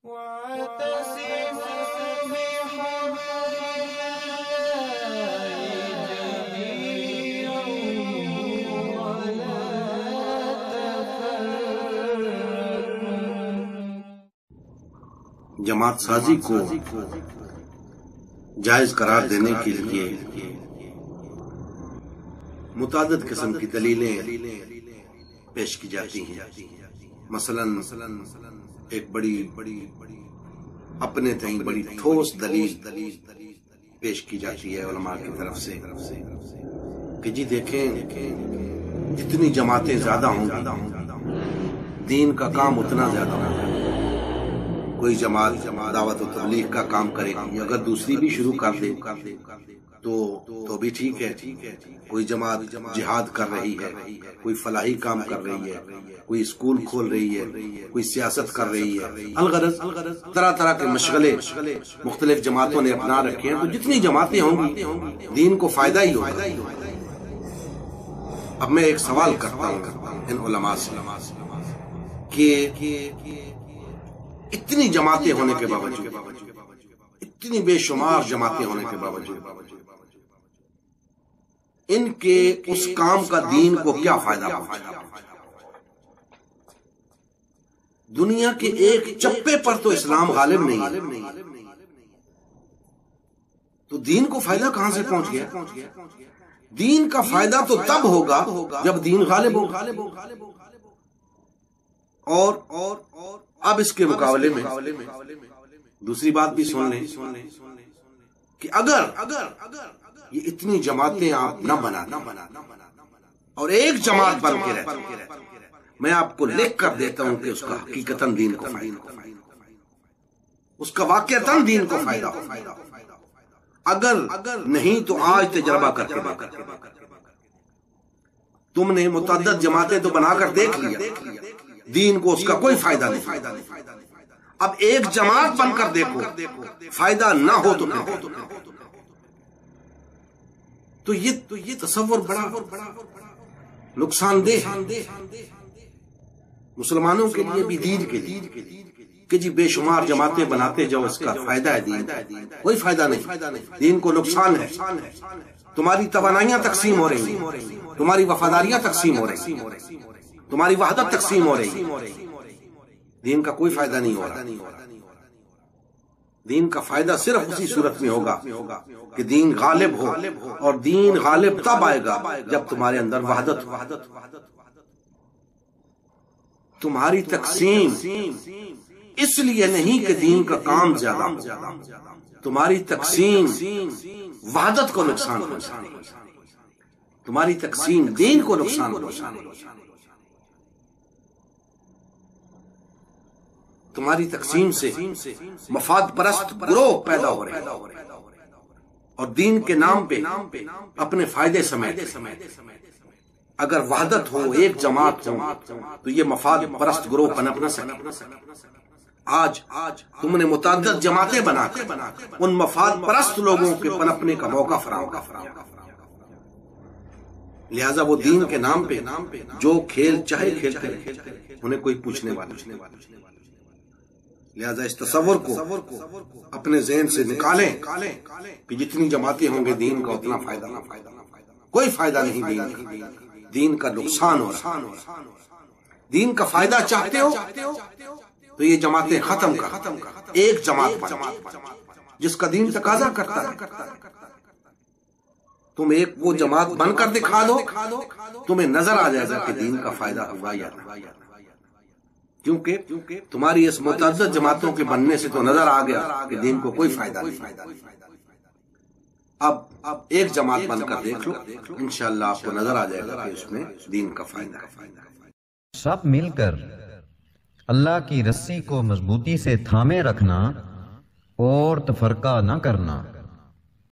جماعت سازی کو جائز قرار دینے کے لیے متعدد قسم کی دلیلیں پیش کی جاتی ہیں۔ مثلا ایک بڑی اپنے تئیں بڑی ٹھوس دلیل پیش کی جاتی ہے علماء کی طرف سے کہ جی دیکھیں جتنی جماعتیں زیادہ ہوں گی دین کا کام اتنا زیادہ ہوگا۔ کوئی جماعت دعوت و تبلیغ کا کام کرے گی، اگر دوسری بھی شروع کر دے تو بھی ٹھیک ہے۔ کوئی جماعت جہاد کر رہی ہے، کوئی فلاحی کام کر رہی ہے، کوئی اسکول کھول رہی ہے، کوئی سیاست کر رہی ہے، الغرض طرح طرح کے مشغلے مختلف جماعتوں نے اپنا رکھے ہیں۔ تو جتنی جماعتیں ہوں گی دین کو فائدہ ہی ہوگا۔ اب میں ایک سوال کرتا ہوں ان علماء سے کہ اتنی جماعتیں ہونے کے باوجود، اتنی بے شمار جماعتیں ہونے کے باوجود ان کے اس کام کا دین کو کیا فائدہ پہنچا؟ دنیا کے ایک چپے پر تو اسلام غالب نہیں ہے، تو دین کو فائدہ کہاں سے پہنچ گیا؟ دین کا فائدہ تو تب ہوگا جب دین غالب ہوگا۔ اور اب اس کے مقابلے میں دوسری بات بھی سن لیں کہ اگر یہ اتنی جماعتیں آپ نہ بنا اور ایک جماعت بن کے رہتے، میں آپ کو لکھ کر دیتا ہوں کہ اس کا حقیقتاً دین کو فائدہ، اس کا واقعتاً دین کو فائدہ ہو۔ اگر نہیں تو آج تجربہ کر کے دیکھو۔ تم نے متعدد جماعتیں تو بنا کر دیکھ لیا، دین کو اس کا کوئی فائدہ نہیں۔ اب ایک جماعت بن کر دیکھو، فائدہ نہ ہو تو یہ تصور بڑا نقصان دہ مسلمانوں کے لیے بھی، دین کے لیے کہ جی بے شمار جماعتیں بناتے جاؤ، اس کا فائدہ ہے دین، کوئی فائدہ نہیں، دین کو نقصان ہے۔ تمہاری توانائیاں تقسیم ہو رہی ہیں، تمہاری وفاداریاں تقسیم ہو رہی ہیں، تمہاری وحدت تقسیم ہو رہی ہے، دین کا کوئی فائدہ نہیں ہو رہا۔ دین کا فائدہ صرف اسی صورت میں ہوگا کہ دین غالب ہو، اور دین غالب تب آئے گا جب تمہارے اندر وحدت ہو۔ تمہاری تقسیم اس لیے نہیں کہ دین کا کام زیادہ ہو، تمہاری تقسیم وحدت کو نقصان پہنچانے، تمہاری تقسیم دین کو نقصان پہنچانے، تمہاری تقسیم سے مفاد پرست گروہ پیدا ہو رہے ہیں اور دین کے نام پہ اپنے فائدے سمیت۔ اگر وحدت ہو، ایک جماعت ہو، تو یہ مفاد پرست گروہ پنپ نہ سکے۔ آج تم نے متعدد جماعتیں بنا کر ان مفاد پرست لوگوں کے پنپنے کا موقع فراہم کیا، لہذا وہ دین کے نام پہ جو کھیل چاہے کھیلتے رہے، انہیں کوئی پوچھنے والا نہیں۔ لہذا اس تصور کو اپنے ذہن سے نکالیں کہ جتنی جماعتیں ہوں گے دین کا اتنا فائدہ نہ، کوئی فائدہ نہیں، دین کا نقصان ہو رہا۔ دین کا فائدہ چاہتے ہو تو یہ جماعتیں ختم کر، ایک جماعت بن جس کا دین تقاضا کرتا ہے۔ تم ایک وہ جماعت بن کر دکھا دو، تمہیں نظر آ جائے گا کہ دین کا فائدہ ہوا یا نہ، کیونکہ تمہاری اس متعدد جماعتوں کے بننے سے تو نظر آ گیا کہ دین کو کوئی فائدہ نہیں۔ اب ایک جماعت بن کر دیکھ لو، انشاءاللہ آپ کو نظر آ جائے گا کہ اس میں دین کا فائدہ ہے۔ سب مل کر اللہ کی رسی کو مضبوطی سے تھامے رکھنا اور تفرقہ نہ کرنا۔